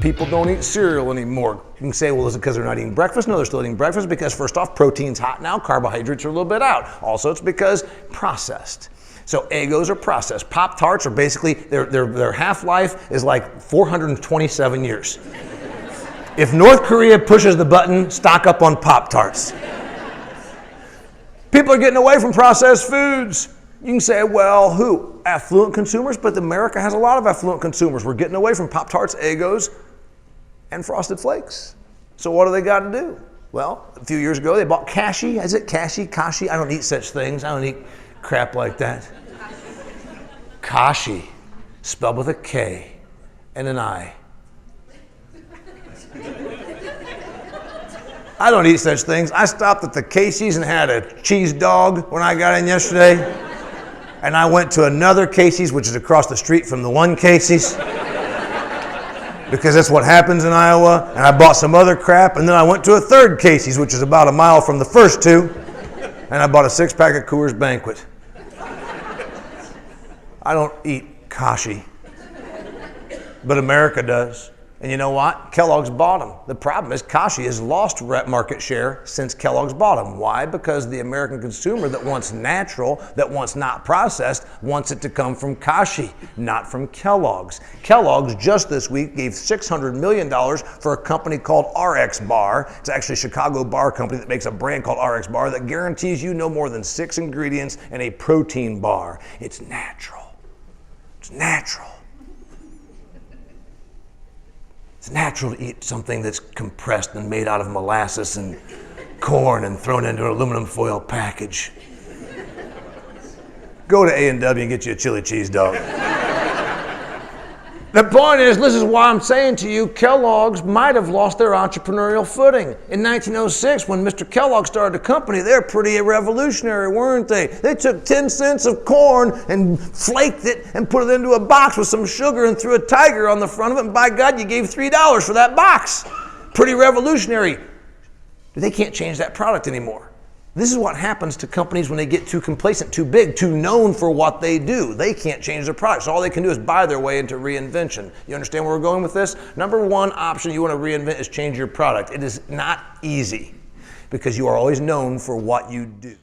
people don't eat cereal anymore. You can say, well, is it because they're not eating breakfast? No, they're still eating breakfast because first off, protein's hot now, carbohydrates are a little bit out. Also, it's because processed. So Eggos are processed. Pop-Tarts are basically, their half-life is like 427 years. If North Korea pushes the button, stock up on Pop-Tarts. People are getting away from processed foods. You can say, well, who? Affluent consumers? But America has a lot of affluent consumers. We're getting away from Pop-Tarts, Eggos, and Frosted Flakes. So what do they got to do? Well, a few years ago, they bought Kashi. Is it Kashi? Kashi? I don't eat such things. I don't eat crap like that. Kashi, spelled with a K and an I. I don't eat such things. I stopped at the Casey's and had a cheese dog when I got in yesterday. And I went to another Casey's, which is across the street from the one Casey's. Because that's what happens in Iowa. And I bought some other crap. And then I went to a third Casey's, which is about a mile from the first two. And I bought a 6-pack of Coors Banquet. I don't eat Kashi. But America does. And you know what? Kellogg's bought them. The problem is Kashi has lost market share since Kellogg's bought them. Why? Because the American consumer that wants natural, that wants not processed, wants it to come from Kashi, not from Kellogg's. Kellogg's just this week gave $600 million for a company called RX Bar. It's actually a Chicago bar company that makes a brand called RX Bar that guarantees you no more than 6 ingredients in a protein bar. It's natural. It's natural. It's natural to eat something that's compressed and made out of molasses and corn and thrown into an aluminum foil package. Go to A&W and get you a chili cheese dog. The point is, this is why I'm saying to you, Kellogg's might have lost their entrepreneurial footing. In 1906, when Mr. Kellogg started the company, they were pretty revolutionary, weren't they? They took 10 cents of corn and flaked it and put it into a box with some sugar and threw a tiger on the front of it, and by God, you gave $3 for that box. Pretty revolutionary. They can't change that product anymore. This is what happens to companies when they get too complacent, too big, too known for what they do. They can't change their products. All they can do is buy their way into reinvention. You understand where we're going with this? Number one option you want to reinvent is change your product. It is not easy because you are always known for what you do.